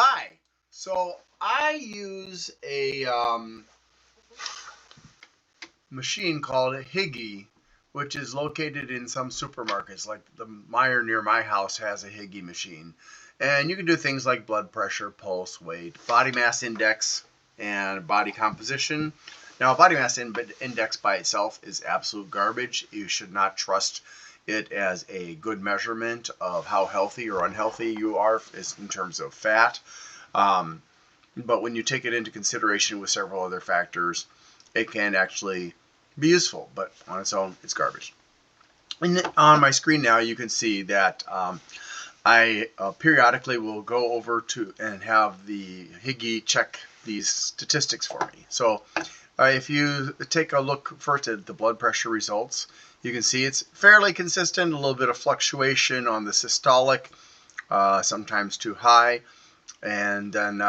Hi. So I use a machine called Higi, which is located in some supermarkets. Like the Meijer near my house has a Higi machine, and you can do things like blood pressure, pulse, weight, body mass index, and body composition. Now, body mass index by itself is absolute garbage. You should not trust it as a good measurement of how healthy or unhealthy you are in terms of fat. Um, but when you take it into consideration with several other factors, it can actually be useful. But on its own, it's garbage. And on my screen now, you can see that I periodically will go over to and have the Higi check these statistics for me. So if you take a look first at the blood pressure results, you can see it's fairly consistent, a little bit of fluctuation on the systolic, sometimes too high. And then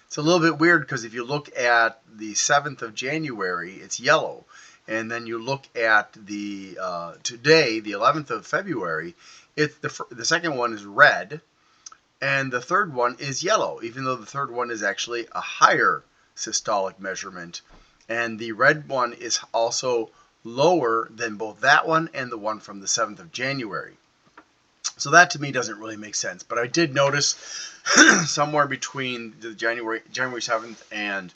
it's a little bit weird because if you look at the 7th of January, it's yellow. And then you look at the today, the 11th of February, the second one is red, and the third one is yellow, even though the third one is actually a higher systolic measurement. And the red one is also lower than both that one and the one from the 7th of January. So that to me doesn't really make sense. But I did notice somewhere between the January 7th and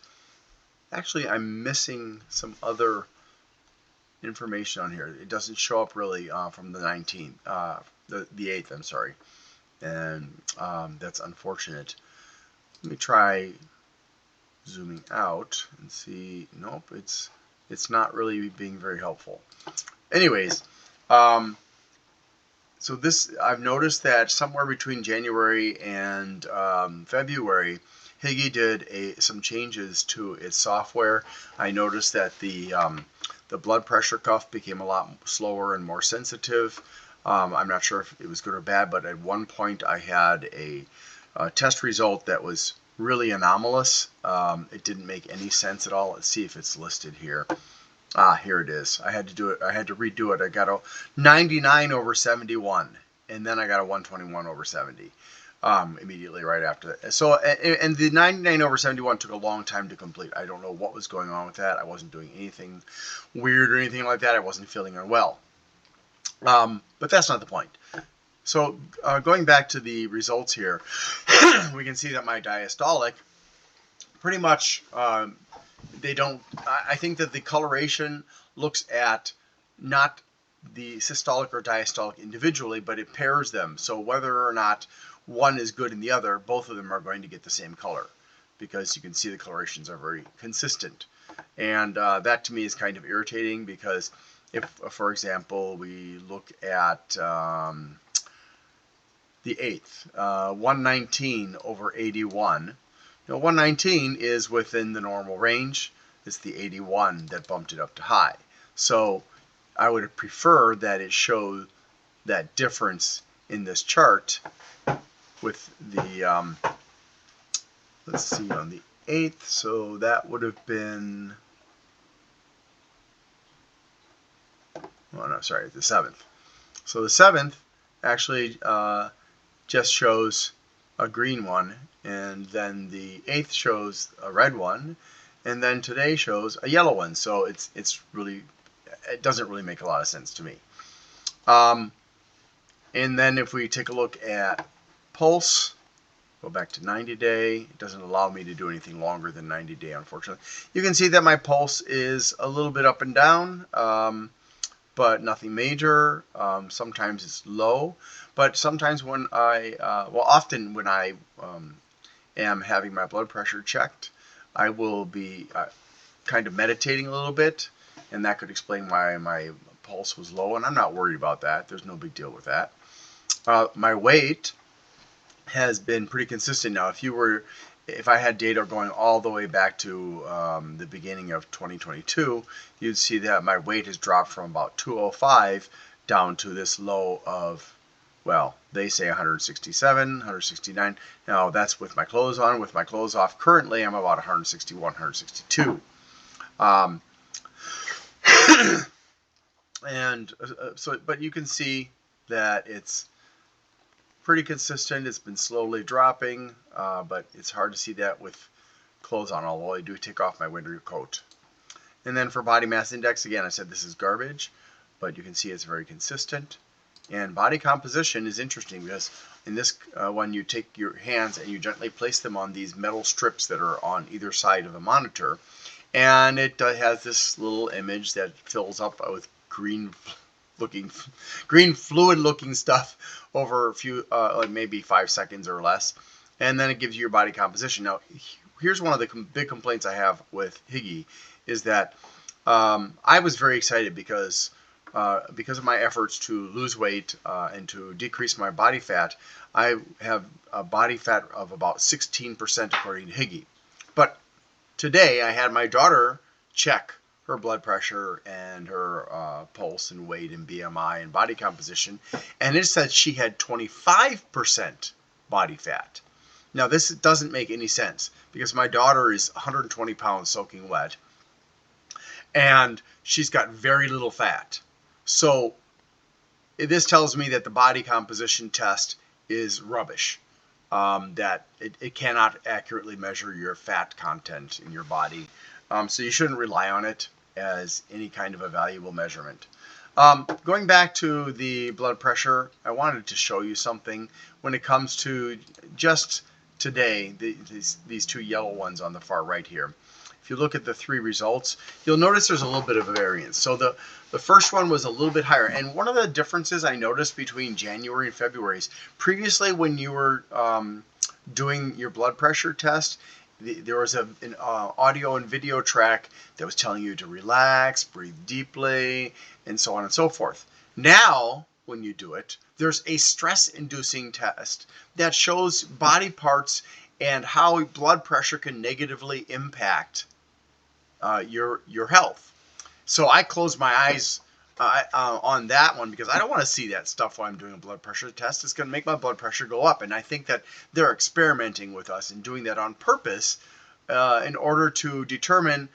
actually I'm missing some other information on here. It doesn't show up really from the 19th, the 8th, I'm sorry. And that's unfortunate. Let me try zooming out and see. Nope, it's not really being very helpful. Anyways, so this, I've noticed that somewhere between January and February, Higi did some changes to its software. I noticed that the blood pressure cuff became a lot slower and more sensitive. I'm not sure if it was good or bad, but at one point I had a test result that was really anomalous. It didn't make any sense at all. Let's see if it's listed here. Here it is. I had to do it. I had to redo it. I got a 99 over 71, and then I got a 121 over 70 immediately right after that. So, and the 99 over 71 took a long time to complete. I don't know what was going on with that. I wasn't doing anything weird or anything like that. I wasn't feeling unwell. But that's not the point. So, going back to the results here, we can see that my diastolic pretty much they don't. I think that the coloration looks at not the systolic or diastolic individually, but it pairs them. So whether or not one is good in the other, both of them are going to get the same color because you can see the colorations are very consistent. And that to me is kind of irritating because if, for example, we look at the 8th, 119 over 81. 119 is within the normal range. It's the 81 that bumped it up to high. So I would prefer that it showed that difference in this chart with the, let's see, on the 8th. So that would have been, oh no, sorry, the 7th. So the 7th actually just shows a green one, and then the 8th shows a red one, and then today shows a yellow one. So it doesn't really make a lot of sense to me. And then if we take a look at pulse, go back to 90 day. It doesn't allow me to do anything longer than 90 day, unfortunately. You can see that my pulse is a little bit up and down, but nothing major. Sometimes it's low, but sometimes when often when I am having my blood pressure checked, I will be kind of meditating a little bit, and that could explain why my pulse was low, and I'm not worried about that. There's no big deal with that. My weight has been pretty consistent now. If I had data going all the way back to the beginning of 2022, you'd see that my weight has dropped from about 205 down to this low of, well, they say 167, 169. Now that's with my clothes on. With my clothes off, currently I'm about 161, 162. And so, but you can see that it's pretty consistent. It's been slowly dropping, but it's hard to see that with clothes on, although I do take off my winter coat. And then for body mass index, again, I said this is garbage, but you can see it's very consistent. And body composition is interesting because in this one, you take your hands and you gently place them on these metal strips that are on either side of the monitor. And it has this little image that fills up with green fluid looking stuff over a few, like maybe 5 seconds or less. And then it gives you your body composition. Now, here's one of the big complaints I have with Higi is that I was very excited because of my efforts to lose weight and to decrease my body fat. I have a body fat of about 16% according to Higi. But today I had my daughter check her blood pressure and her pulse and weight and BMI and body composition, and it said she had 25% body fat. Now this doesn't make any sense because my daughter is 120 pounds soaking wet and she's got very little fat. So this tells me that the body composition test is rubbish, that it cannot accurately measure your fat content in your body. So you shouldn't rely on it as any kind of a valuable measurement. Going back to the blood pressure, I wanted to show you something when it comes to just today, these two yellow ones on the far right here. If you look at the three results, you'll notice there's a little bit of a variance. So the first one was a little bit higher. And one of the differences I noticed between January and February is previously when you were doing your blood pressure test, there was an audio and video track that was telling you to relax, breathe deeply, and so on and so forth. Now, when you do it, there's a stress-inducing test that shows body parts and how blood pressure can negatively impact your health. So I closed my eyes on that one because I don't want to see that stuff while I'm doing a blood pressure test. It's going to make my blood pressure go up. And I think that they're experimenting with us and doing that on purpose in order to determine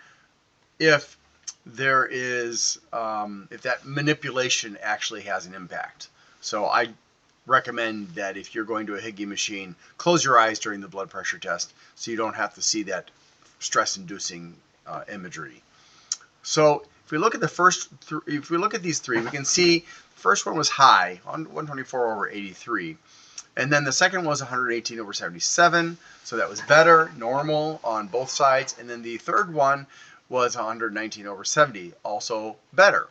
if there is, if that manipulation actually has an impact. So I recommend that if you're going to a Higi machine, close your eyes during the blood pressure test so you don't have to see that stress-inducing imagery. So if we look at the first, if we look at these three, we can see the first one was high on 124/83, and then the second was 118/77, so that was better, normal on both sides, and then the third one was 119/70, also better.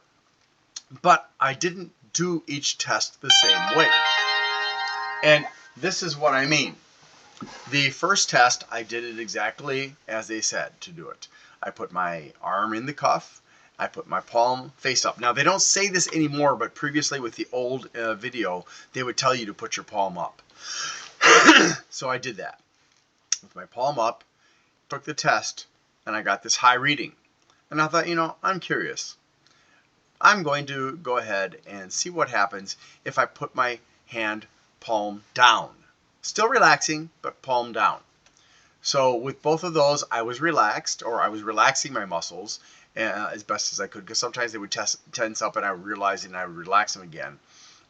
But I didn't do each test the same way, and this is what I mean. The first test, I did it exactly as they said to do it. I put my arm in the cuff. I put my palm face up. Now, they don't say this anymore, but previously with the old video, they would tell you to put your palm up. So I did that. With my palm up, took the test, and I got this high reading. And I thought, you know, I'm curious. I'm going to go ahead and see what happens if I put my hand palm down. Still relaxing, but palm down. So with both of those, I was relaxed, or I was relaxing my muscles as best as I could, because sometimes they would tense up and I would realize it and I would relax them again.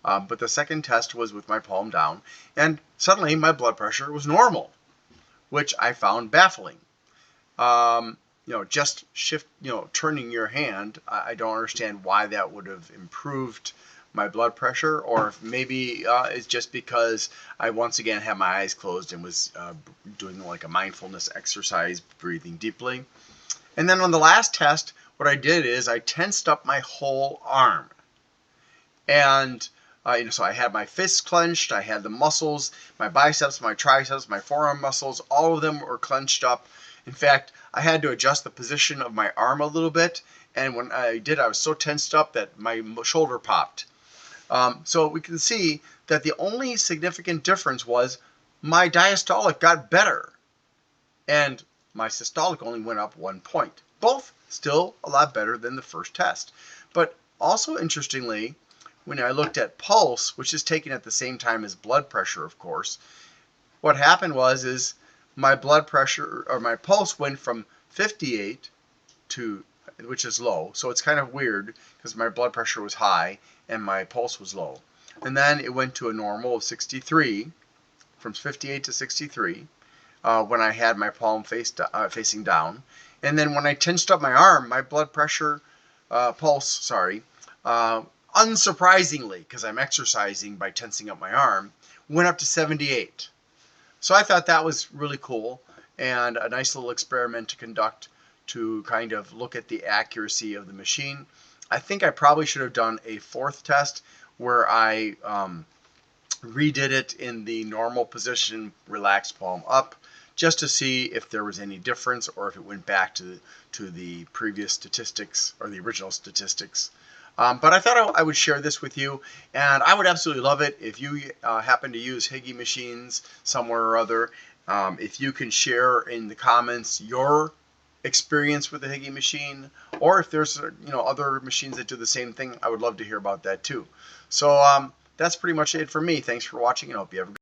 But the second test was with my palm down, and suddenly my blood pressure was normal, which I found baffling. Just turning your hand, I don't understand why that would have improved my blood pressure, or if maybe it's just because I once again had my eyes closed and was doing like a mindfulness exercise, breathing deeply. And then on the last test, what I did is I tensed up my whole arm. And so I had my fists clenched, I had the muscles, my biceps, my triceps, my forearm muscles, all of them were clenched up. In fact, I had to adjust the position of my arm a little bit, and when I did, I was so tensed up that my shoulder popped. So we can see that the only significant difference was my diastolic got better, and my systolic only went up 1 point. Both still a lot better than the first test. But also interestingly, when I looked at pulse, which is taken at the same time as blood pressure, of course, what happened is my blood pressure, or my pulse, went from 58 to, which is low. So it's kind of weird because my blood pressure was high and my pulse was low. and then it went to a normal of 63, from 58 to 63, when I had my palm facing down. And then when I tensed up my arm, my blood pressure, unsurprisingly, because I'm exercising by tensing up my arm, went up to 78. So I thought that was really cool and a nice little experiment to conduct to kind of look at the accuracy of the machine. I think I probably should have done a fourth test where I redid it in the normal position, relaxed palm up, just to see if there was any difference or if it went back to the previous statistics or the original statistics. But I thought I would share this with you, and I would absolutely love it if you happen to use Higi machines somewhere or other. If you can share in the comments your experience with the Higi machine, or if there's other machines that do the same thing, I would love to hear about that too. So that's pretty much it for me. Thanks for watching, and I hope you have a good